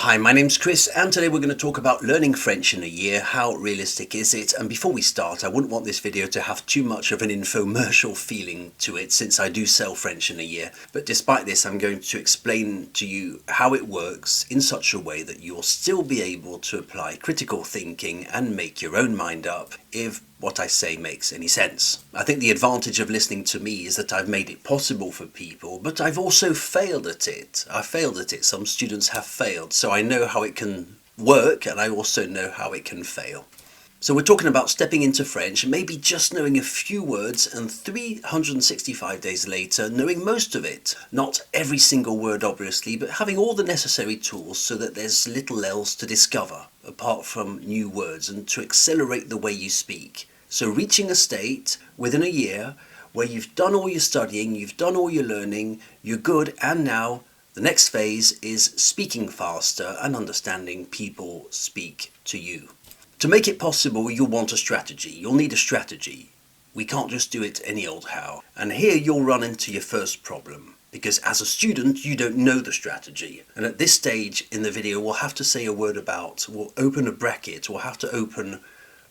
Hi, my name's Chris, and today we're going to talk about learning French in a year. How realistic is it? And before we start, I wouldn't want this video to have too much of an infomercial feeling to it, since I do sell French in a year. But despite this, I'm going to explain to you how it works in such a way that you'll still be able to apply critical thinking and make your own mind up if what I say makes any sense. I think the advantage of listening to me is that I've made it possible for people, but I've also failed at it. I failed at it. Some students have failed, so I know how it can work, and I also know how it can fail. So we're talking about stepping into French, maybe just knowing a few words, and 365 days later knowing most of it. Not every single word obviously, but having all the necessary tools so that there's little else to discover apart from new words, and to accelerate the way you speak. So reaching a state within a year where you've done all your studying, you've done all your learning, you're good, and now the next phase is speaking faster and understanding people speak to you. To make it possible, you'll want a strategy. You'll need a strategy. We can't just do it any old how. And here you'll run into your first problem, because as a student, you don't know the strategy. And at this stage in the video, we'll have to say a word about, we'll open a bracket, we'll have to open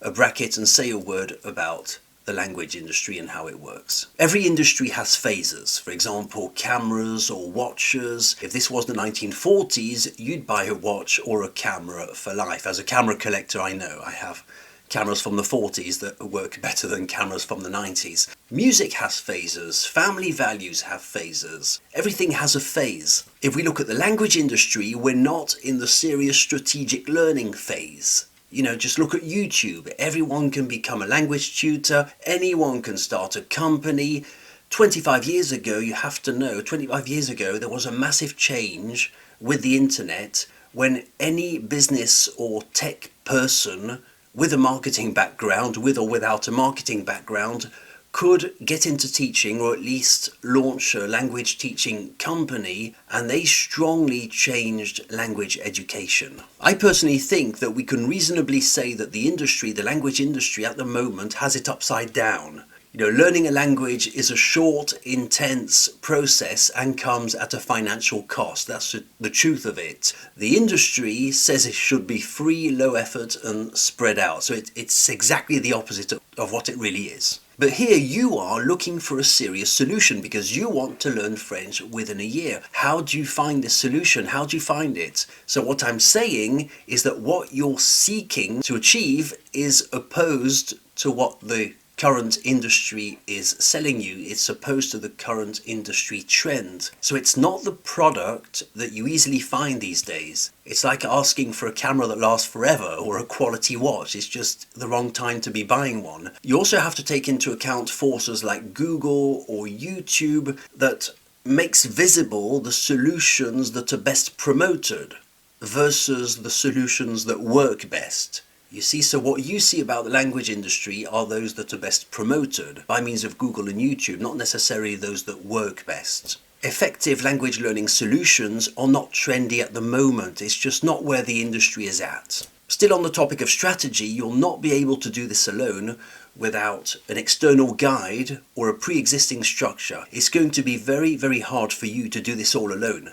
a bracket and say a word about the language industry and how it works. Every industry has phases. For example, cameras or watches. If this was the 1940s, you'd buy a watch or a camera for life. As a camera collector, I know I have cameras from the 40s that work better than cameras from the 90s. Music has phases. Family values have phases. Everything has a phase. If we look at the language industry, we're not in the serious strategic learning phase. You know, just look at YouTube. Everyone can become a language tutor. Anyone can start a company. 25 years ago, you have to know, 25 years ago, there was a massive change with the internet when any business or tech person with a marketing background, with or without a marketing background, could get into teaching, or at least launch a language teaching company, and they strongly changed language education. I personally think that we can reasonably say that the industry, the language industry at the moment, has it upside down. You know, learning a language is a short, intense process and comes at a financial cost. That's the truth of it. The industry says it should be free, low effort and spread out. So it's exactly the opposite of what it really is. But here you are looking for a serious solution because you want to learn French within a year. How do you find this solution? How do you find it? So what I'm saying is that what you're seeking to achieve is opposed to what the current industry is selling you. It's opposed to the current industry trend. So it's not the product that you easily find these days. It's like asking for a camera that lasts forever or a quality watch. It's just the wrong time to be buying one. You also have to take into account forces like Google or YouTube that makes visible the solutions that are best promoted versus the solutions that work best. You see, so what you see about the language industry are those that are best promoted by means of Google and YouTube, not necessarily those that work best. Effective language learning solutions are not trendy at the moment. It's just not where the industry is at. Still on the topic of strategy, you'll not be able to do this alone without an external guide or a pre-existing structure. It's going to be very, very hard for you to do this all alone,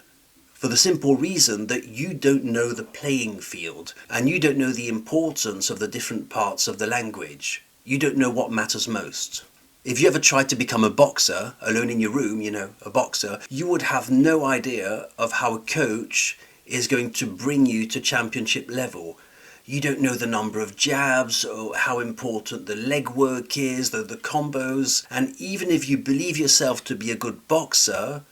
for the simple reason that you don't know the playing field and you don't know the importance of the different parts of the language. You don't know what matters most. If you ever tried to become a boxer alone in your room, you know, a boxer, you would have no idea of how a coach is going to bring you to championship level. You don't know the number of jabs or how important the leg work is, the combos, and even if you believe yourself to be a good boxer,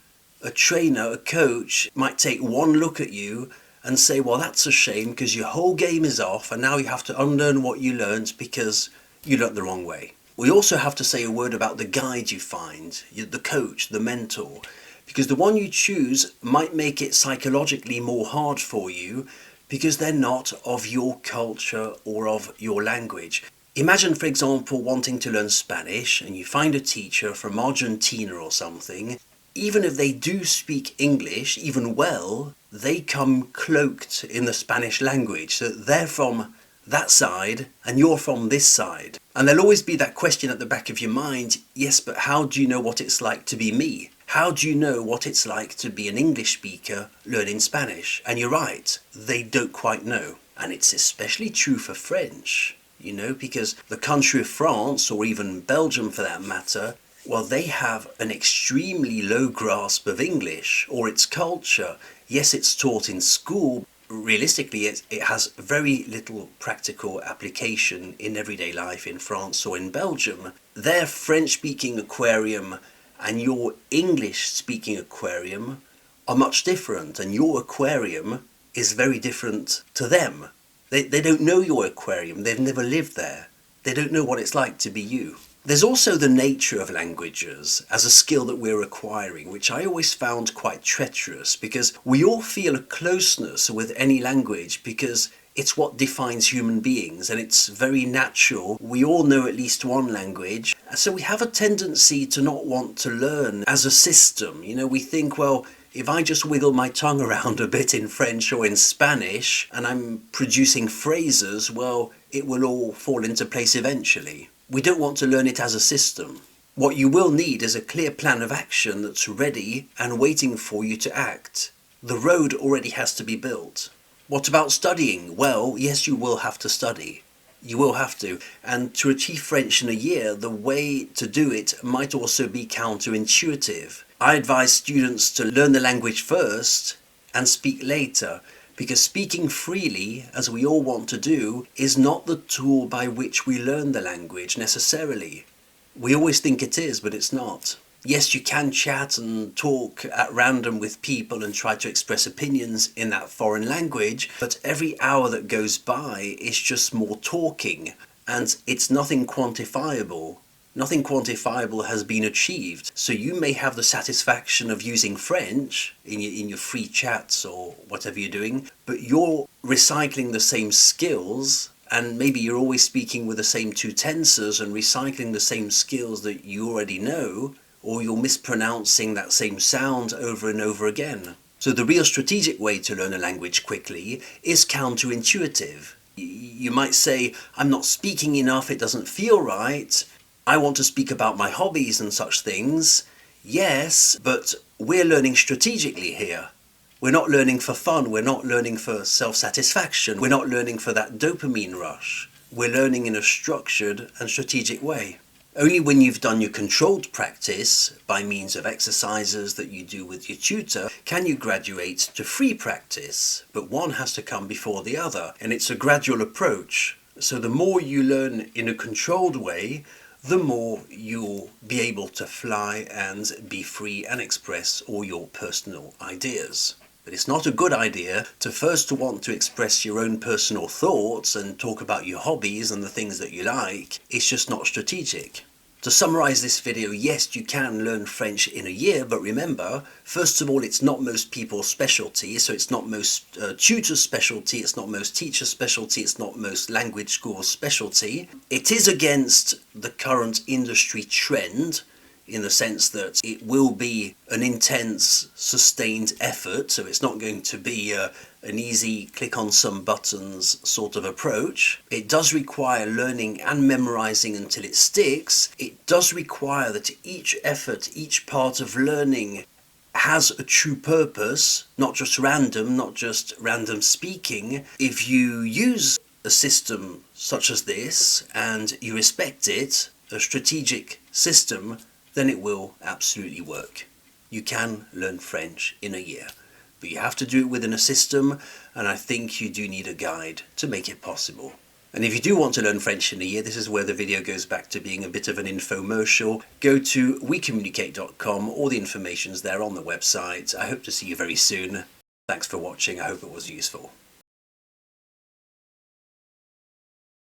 a trainer, a coach might take one look at you and say, well, that's a shame because your whole game is off and now you have to unlearn what you learned because you learnt the wrong way. We also have to say a word about the guide you find, the coach, the mentor, because the one you choose might make it psychologically more hard for you because they're not of your culture or of your language. Imagine, for example, wanting to learn Spanish and you find a teacher from Argentina or something. Even if they do speak English, even well, they come cloaked in the Spanish language. So they're from that side and you're from this side. And there'll always be that question at the back of your mind, yes, but how do you know what it's like to be me? How do you know what it's like to be an English speaker learning Spanish? And you're right, they don't quite know. And it's especially true for French, you know, because the country of France, or even Belgium for that matter, well, they have an extremely low grasp of English or its culture. Yes, it's taught in school. Realistically, it has very little practical application in everyday life in France or in Belgium. Their French-speaking aquarium and your English-speaking aquarium are much different, and your aquarium is very different to them. They don't know your aquarium, they've never lived there. They don't know what it's like to be you. There's also the nature of languages as a skill that we're acquiring, which I always found quite treacherous, because we all feel a closeness with any language because it's what defines human beings, and it's very natural. We all know at least one language, so we have a tendency to not want to learn as a system. You know, we think, well, if I just wiggle my tongue around a bit in French or in Spanish and I'm producing phrases, well, it will all fall into place eventually. We don't want to learn it as a system. What you will need is a clear plan of action that's ready and waiting for you to act. The road already has to be built. What about studying? Well, yes, you will have to study. You will have to. And to achieve French in a year, the way to do it might also be counterintuitive. I advise students to learn the language first and speak later, because speaking freely, as we all want to do, is not the tool by which we learn the language necessarily. We always think it is, but it's not. Yes, you can chat and talk at random with people and try to express opinions in that foreign language, but every hour that goes by is just more talking, and it's nothing quantifiable. Nothing quantifiable has been achieved. So you may have the satisfaction of using French in your free chats or whatever you're doing, but you're recycling the same skills, and maybe you're always speaking with the same two tenses and recycling the same skills that you already know, or you're mispronouncing that same sound over and over again. So the real strategic way to learn a language quickly is counterintuitive. You might say, I'm not speaking enough, it doesn't feel right. I want to speak about my hobbies and such things. Yes, but we're learning strategically here. We're not learning for fun, we're not learning for self-satisfaction, we're not learning for that dopamine rush. We're learning in a structured and strategic way. Only when you've done your controlled practice, by means of exercises that you do with your tutor, can you graduate to free practice. But one has to come before the other, and it's a gradual approach. So the more you learn in a controlled way, the more you'll be able to fly and be free and express all your personal ideas. But it's not a good idea to first want to express your own personal thoughts and talk about your hobbies and the things that you like. It's just not strategic. To summarize this video, yes, you can learn French in a year, but remember, first of all, it's not most people's specialty, so it's not most tutors' specialty, it's not most teachers' specialty, it's not most language schools' specialty. It is against the current industry trend, in the sense that it will be an intense, sustained effort, so it's not going to be an easy click on some buttons sort of approach. It does require learning and memorizing until it sticks. It does require that each effort, each part of learning has a true purpose, not just random speaking. If you use a system such as this and you respect it, a strategic system, then it will absolutely work. You can learn French in a year, but you have to do it within a system, and I think you do need a guide to make it possible. And if you do want to learn French in a year, this is where the video goes back to being a bit of an infomercial. Go to wecommunicate.com, all the information's there on the website. I hope to see you very soon. Thanks for watching, I hope it was useful.